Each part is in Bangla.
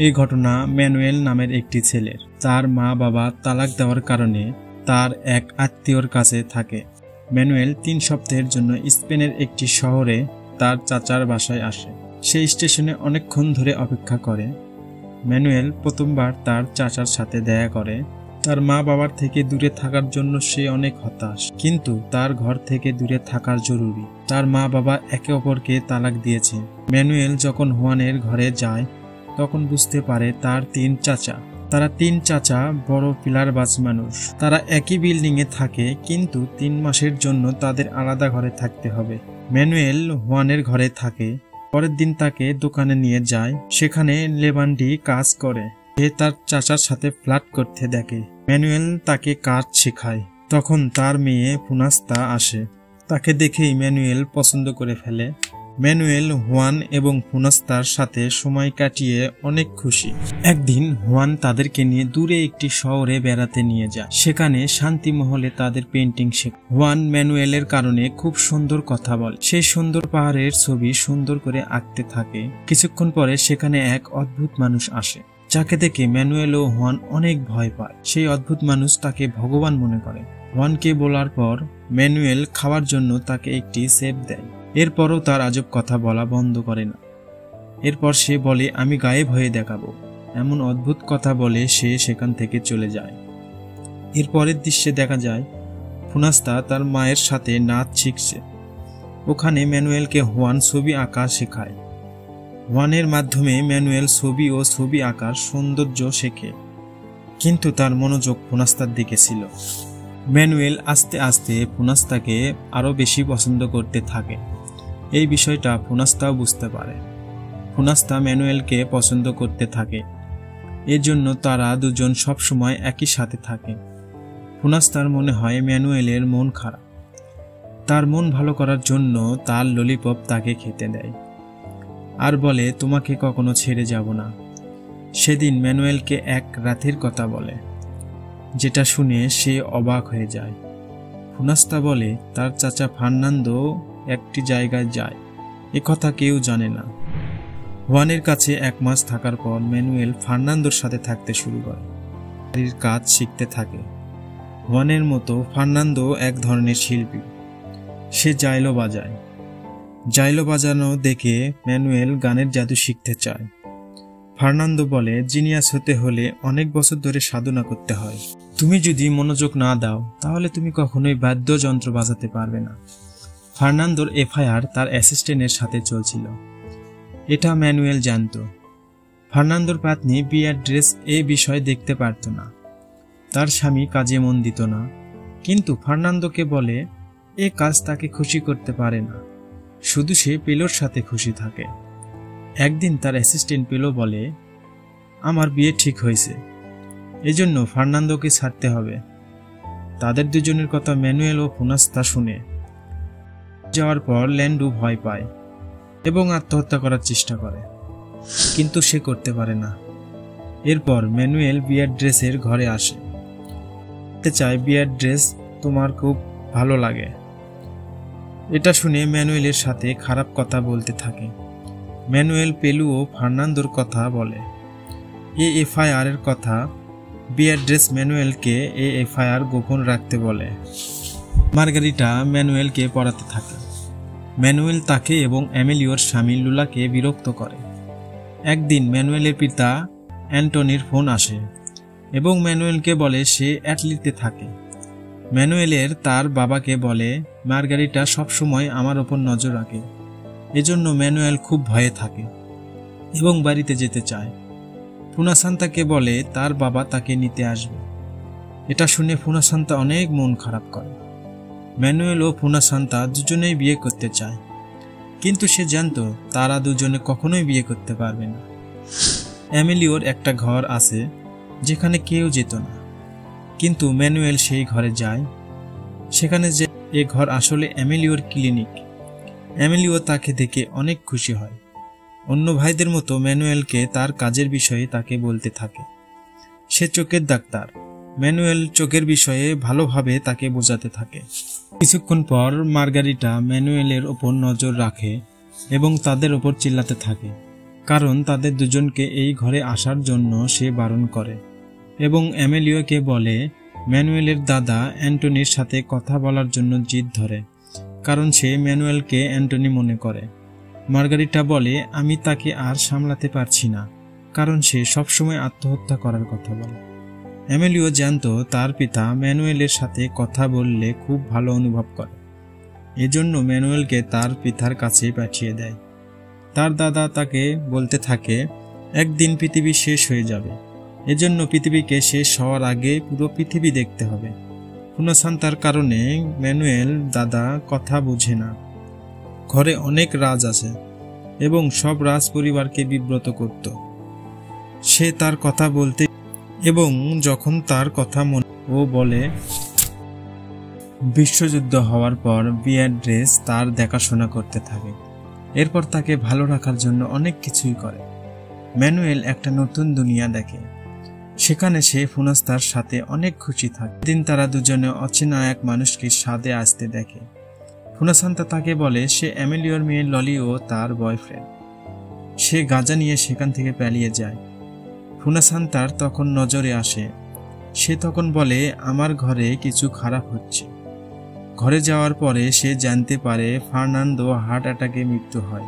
এই ঘটনা ম্যানুয়েল নামের একটি ছেলের। তার মা বাবা তালাক দেওয়ার কারণে তার এক আত্মীয়র কাছে থাকে। ম্যানুয়েল 3 সপ্তাহের জন্য স্পেনের একটি শহরে তার চাচার বাসায় আসে। সেই স্টেশনে অনেকক্ষণ ধরে অপেক্ষা করে। ম্যানুয়েল প্রথমবার তার চাচার সাথে দেখা করে। তার মা বাবার থেকে দূরে থাকার জন্য সে অনেক হতাশ, কিন্তু তার ঘর থেকে দূরে থাকার জরুরি। তার মা বাবা একে অপরকে তালাক দিয়েছে। ম্যানুয়েল যখন হুয়ানের ঘরে যায় তখন বুঝতে পারে তার 3 চাচা। তারা 3 চাচা বড় পিলারবাজ মানুষ। তারা একই বিল্ডিংয়ে থাকে, কিন্তু 3 মাসের জন্য তাদের আলাদা ঘরে থাকতে হবে। ম্যানুয়েল হুয়ানের ঘরে থাকে। পরের দিন তাকে দোকানে নিয়ে যায়। সেখানে লেবান্ডি কাজ করে। সে তার চাচার সাথে ফ্লার্ট করতে দেখে। ম্যানুয়েল তাকে কাজ শেখায়। তখন তার মেয়ে ফুনাস্তা আসে। তাকে দেখেই ম্যানুয়েল পছন্দ করে ফেলে। ম্যানুয়েল হুয়ান এবং ফুনাস্তার সাথে সময় কাটিয়ে অনেক খুশি। একদিন হুয়ান তাদেরকে নিয়ে দূরে একটি শহরে বেড়াতে নিয়ে যায়। সেখানে শান্তি মহলে তাদের পেন্টিং শেখে। হুয়ান ম্যানুয়েলের কারণে খুব সুন্দর কথা বলে। সেই সুন্দর পাহাড়ের ছবি সুন্দর করে আঁকতে থাকে। কিছুক্ষণ পরে সেখানে এক অদ্ভুত মানুষ আসে, যাকে দেখে ম্যানুয়েল ও হুয়ান অনেক ভয় পায়। সেই অদ্ভুত মানুষ তাকে ভগবান মনে করে। হুয়ানকে বলার পর ম্যানুয়েল খাওয়ার জন্য তাকে একটি সেব দেয়। এরপরও তার আজব কথা বলা বন্ধ করে না। এরপর সে বলে, আমি গায়েব হয়ে দেখাবো। এমন অদ্ভুত কথা বলে সে সেখান থেকে চলে যায়। এর পরের দৃশ্যে দেখা যায় ফুনাস্তা তার মায়ের সাথে নাচ শিখছে। ওখানে ম্যানুয়েলকে হুয়ান ছবি আঁকা শেখায়। হুয়ানের মাধ্যমে ম্যানুয়েল ছবি ও ছবি আঁকার সৌন্দর্য শেখে, কিন্তু তার মনোযোগ ফুনাস্তার দিকে ছিল। ম্যানুয়েল আস্তে আস্তে ফুনাস্তাকে আরও বেশি পছন্দ করতে থাকে। এই বিষয়টা ফুনাস্তাও বুঝতে পারে। ফুনাস্তা ম্যানুয়েলকে পছন্দ করতে থাকে। এর জন্য তারা দুজন সবসময় একই সাথে থাকে। ফুনাস্তার মনে হয় ম্যানুয়েলের মন খারাপ। তার মন ভালো করার জন্য তার ললিপপ তাকে খেতে দেয় আর বলে, তোমাকে কখনো ছেড়ে যাব না। সেদিন ম্যানুয়েলকে এক রাতের কথা বলে, যেটা শুনে সে অবাক হয়ে যায়। ফুনাস্তা বলে তার চাচা ফার্নান্দো একটি জায়গায় যায়, এ কথা কেউ জানে না। হুয়ানের কাছে 1 মাস থাকার পর ম্যানুয়েল ফার্নান্দোর সাথে থাকতে শুরু করে। বাড়ির কাজ শিখতে থাকে। হুয়ানের মতো ফার্নান্দো এক ধরনের শিল্পী। সে জাইলো বাজায়। জাইলো বাজানো দেখে ম্যানুয়েল গানের জাদু শিখতে চায়। ফার্নান্দো বলে, জিনিয়াস হতে হলে অনেক বছর ধরে সাধনা করতে হয়। তুমি যদি মনোযোগ না দাও তাহলে তুমি কখনোই বাদ্যযন্ত্র বাজাতে পারবে না। ফার্নান্দোর এফআইআর তার অ্যাসিস্ট্যান্টের সাথে চলছিল। এটা ম্যানুয়েল জানত। ফার্নান্দোর পত্নী বিয়াট্রিস এই বিষয় দেখতে পারত না। তার স্বামী কাজে মন দিত না, কিন্তু ফার্নান্দোকে বলে এ কাজ তাকে খুশি করতে পারে না, শুধু সে পেলোর সাথে খুশি থাকে। একদিন তার অ্যাসিস্ট্যান্ট পেলো বলে, আমার বিয়ে ঠিক হয়েছে, এজন্য ফার্নান্দোকে ছাড়তে হবে। তাদের দুজনের কথা ম্যানুয়েল ও ফুনাস্তা শুনে যাওয়ার পর ল্যান্ডু ভয় পায় এবং আত্মহত্যা করার চেষ্টা করে, কিন্তু সে করতে পারে না। এরপর ম্যানুয়েল বিয়াট্রিসের ঘরে আসে। বলতে চায়, বিয়াট্রিস, তোমার খুব ভালো লাগে। এটা শুনে ম্যানুয়েলের সাথে খারাপ কথা বলতে থাকে। ম্যানুয়েল পেলু ও ফার্নান্দোর কথা বলে। এই এফআইআর এর কথা বিয়াট্রিস ম্যানুয়েলকে এই এফআইআর গোপন রাখতে বলে। মার্গারিটা ম্যানুয়েলকে পড়াতে থাকে। ম্যানুয়েল তাকে এবং এমিলিওর স্বামী লুলাকে বিরক্ত করে। একদিন ম্যানুয়েলের পিতা অ্যান্টনির ফোন আসে এবং ম্যানুয়েলকে বলে সে অ্যাটলিতে থাকে। ম্যানুয়েলের তার বাবাকে বলে, মার্গারিটা সবসময় আমার ওপর নজর রাখে, এজন্য ম্যানুয়েল খুব ভয়ে থাকে এবং বাড়িতে যেতে চায়। ফুনাসান্তাকে বলে তার বাবা তাকে নিতে আসবে। এটা শুনে ফুনাসান্তা অনেক মন খারাপ করে। ম্যানুয়েল ও ফুনাসান্তা দুজনেই বিয়ে করতে চায়, কিন্তু সে জানত তারা দুজনে কখনোই বিয়ে করতে পারবে না। এমিলিওর একটা ঘর আছে যেখানে কেউ যেত না, কিন্তু ম্যানুয়েল সেই ঘরে যায়। সেখানে যে এ ঘর আসলে এমিলিওর ক্লিনিক। এমিলিও তাকে দেখে অনেক খুশি হয়। অন্য ভাইদের মতো ম্যানুয়েলকে তার কাজের বিষয়ে তাকে বলতে থাকে। সে চোখের ডাক্তার। ম্যানুয়েল চোখের বিষয়ে ভালোভাবে তাকে বোঝাতে থাকে। কিছুক্ষণ পর মার্গারিটা ম্যানুয়েলের ওপর নজর রাখে এবং তাদের ওপর চিল্লাতে থাকে। কারণ তাদের দুজনকে এই ঘরে আসার জন্য সে বারণ করে এবং এমিলিওকে বলে ম্যানুয়েলের দাদা অ্যান্টনির সাথে কথা বলার জন্য জিদ ধরে, কারণ সে ম্যানুয়েলকে অ্যান্টনি মনে করে। মার্গারিটা বলে আমি তাকে আর সামলাতে পারছি না, কারণ সে সবসময় আত্মহত্যা করার কথা বলে। এমিলিও জানতো তার পিতা ম্যানুয়েলের সাথে কথা বললে খুব ভালো অনুভব করে, এজন্য ম্যানুয়েলকে তার পিতার কাছে পাঠিয়ে দেয়। তার দাদা তাকে বলতে থাকে একদিন পৃথিবী শেষ হয়ে যাবে, এজন্য পৃথিবীকে শেষ হওয়ার আগে পুরো পৃথিবী দেখতে হবে। ফুনাসান্তার কারণে ম্যানুয়েল দাদা কথা বুঝে না। ঘরে অনেক রাজ আছে এবং সব রাজ পরিবারকে বিব্রত করত। সে তার কথা বলতে এবং যখন তার কথা মনে ও বলে বিশ্বযুদ্ধ হওয়ার পর বিয়াড্রেস তার দেখাশোনা করতে থাকে, এরপর তাকে ভালো রাখার জন্য অনেক কিছুই করে। ম্যানুয়েল একটা নতুন দুনিয়া দেখে, সেখানে সে ফুনাস্তার সাথে অনেক খুশি থাকে। দিন তারা দুজনে অচেনা এক মানুষকে স্বাদে আসতে দেখে। ফুনাসান্তা তাকে বলে সে এমিলিওর মেয়ে ললি ও তার বয়ফ্রেন্ড। সে গাঁজা নিয়ে সেখান থেকে পালিয়ে যায়। ফুনাসান্তার তখন নজরে আসে। সে তখন বলে আমার ঘরে কিছু খারাপ হচ্ছে। ঘরে যাওয়ার পরে সে জানতে পারে ফার্নান্দো হার্ট অ্যাটাকে মৃত্যু হয়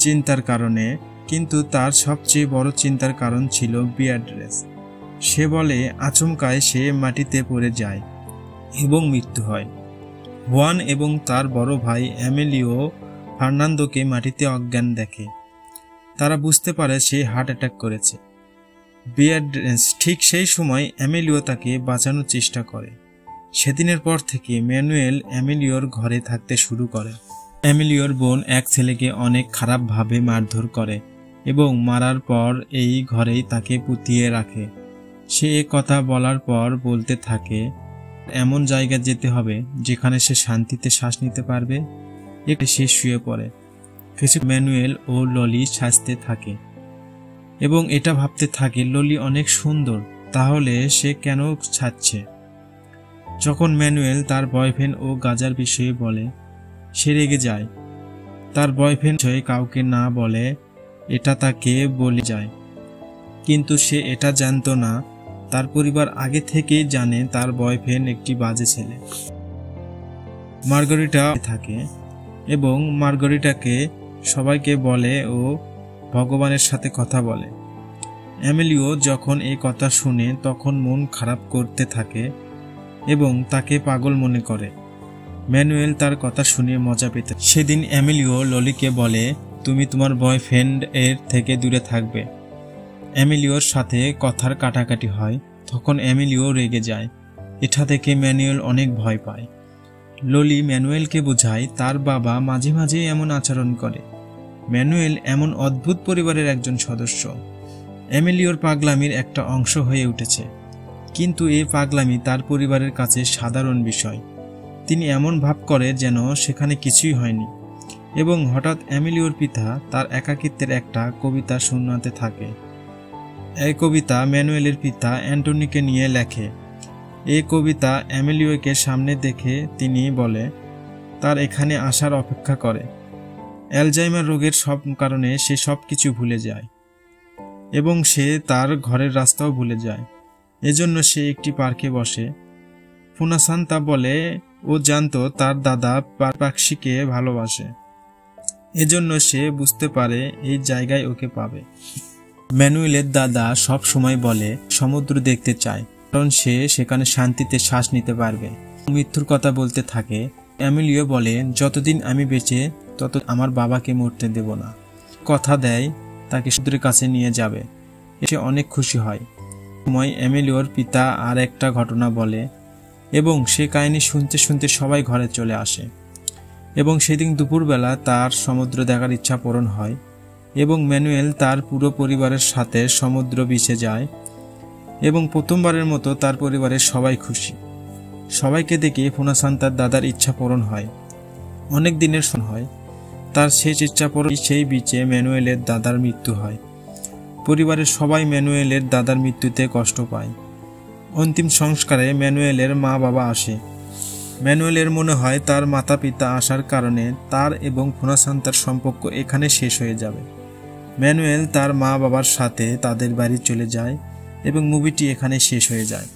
চিন্তার কারণে, কিন্তু তার সবচেয়ে বড় চিন্তার কারণ ছিল বিয়াড্রেস। সে বলে আচমকায় সে মাটিতে পড়ে যায় এবং মৃত্যু হয়। হুয়ান এবং তার বড় ভাই এমিলিও ফার্নান্দোকে মাটিতে অজ্ঞান দেখে। তারা বুঝতে পারে সে হার্ট অ্যাটাক করেছে। বিয়াড্রেস ঠিক সেই সময় এমিলিও তাকে বাঁচানোর চেষ্টা করে। সেদিনের পর থেকে ম্যানুয়েল এমিলিওর ঘরে থাকতে শুরু করে। এমিলিওর বোন এক ছেলেকে অনেক খারাপভাবে মারধর করে এবং মারার পর এই ঘরেই তাকে পুঁতিয়ে রাখে। সে এ কথা বলার পর বলতে থাকে এমন জায়গায় যেতে হবে যেখানে সে শান্তিতে শ্বাস নিতে পারবে। একটু সে শুয়ে পড়ে। কিছু ম্যানুয়েল ও ললি সাজতে থাকে এবং এটা ভাবতে থাকে ললি অনেক সুন্দর, তাহলে সে কেন ছাড়ছে। যখন ম্যানুয়েল তার বয়ফ্রেন্ড ও গাজার বিষয়ে বলে সে রেগে যায়। তার বয়ফ্রেন্ড কাউকে না বলে এটা তাকে বলে যায়, কিন্তু সে এটা জানতো না তার পরিবার আগে থেকেই জানে তার বয়ফ্রেন্ড একটি বাজে ছেলে। মার্গারিটা থাকে এবং মার্গারিটাকে সবাইকে বলে ও ভগবানের সাথে কথা বলে। এমিলিও যখন এই কথা শুনে তখন মন খারাপ করতে থাকে এবং তাকে পাগল মনে করে। ম্যানুয়েল তার কথা শুনে মজা পেতে। সেদিন এমিলিও ললিকে বলে তুমি তোমার বয়ফ্রেন্ড এর থেকে দূরে থাকবে। এমিলিওর সাথে কথার কাটাকাটি হয়। তখন এমিলিও রেগে যায়। এটা দেখে ম্যানুয়েল অনেক ভয় পায়। ললি ম্যানুয়েলকে বোঝায় তার বাবা মাঝে মাঝে এমন আচরণ করে। ম্যানুয়েল এমন অদ্ভুত পরিবারের একজন সদস্য। এমিলিওর পাগলামির একটা অংশ হয়ে উঠেছে, কিন্তু এই পাগলামি তার পরিবারের কাছে সাধারণ বিষয়। তিনি এমন ভাব করে যেন সেখানে কিছুই হয়নি এবং হঠাৎ এমিলিওর পিতা তার একাকিত্বের একটা কবিতা শোনাতে থাকে। এই কবিতা ম্যানুয়েলের পিতা অ্যান্টনিকে নিয়ে লেখে। এই কবিতা এমিলিওকে সামনে দেখে তিনি বলে তার এখানে আসার অপেক্ষা করে। অ্যালজাইমার রোগের সব কারণে সে সব কিছু ভুলে যায় এবং সে তার ঘরের রাস্তাও ভুলে যায়। এজন্য সে একটি পার্কে বসে। ফুনাসান্তা বলে ও জানতো তার দাদা পারপাক্সিকে ভালোবাসে, এজন্য সে বুঝতে পারে এই জায়গায় ওকে পাবে। ম্যানুয়েলের দাদা সব সময় বলে সমুদ্র দেখতে চায়, কারণ সে সেখানে শান্তিতে শ্বাস নিতে পারবে। মৃত্যুর কথা বলতে থাকে। এমিলিও বলে যতদিন আমি বেঁচে তত আমার বাবাকে মরতে দেব না। কথা দেয় তাকে সমুদ্রের কাছে নিয়ে যাবে। সে অনেক খুশি হয়। সময় এমিলিওর পিতা আর একটা ঘটনা বলে এবং সে কাহিনী শুনতে শুনতে সবাই ঘরে চলে আসে এবং সেদিন দুপুরবেলা তার সমুদ্র দেখার ইচ্ছা পূরণ হয় এবং ম্যানুয়েল তার পুরো পরিবারের সাথে সমুদ্র বিচে যায় এবং প্রথমবারের মতো তার পরিবারের সবাই খুশি। সবাইকে দেখে ফুনাসান্তার দাদার ইচ্ছা পূরণ হয়। অনেক দিনের হয় তার শেষ ইচ্ছা পূরণ। সেই বিচে ম্যানুয়েলের দাদার মৃত্যু হয়। পরিবারের সবাই ম্যানুয়েলের দাদার মৃত্যুতে কষ্ট পায়। অন্তিম সংস্কারে ম্যানুয়েলের মা বাবা আসে। ম্যানুয়েলের মনে হয় তার মাতা পিতা আসার কারণে তার এবং ফুনাসান্তার সম্পর্ক এখানে শেষ হয়ে যাবে। ম্যানুয়েল তার মা বাবার সাথে তাদের বাড়ি চলে যায় এবং মুভিটি এখানে শেষ হয়ে যায়।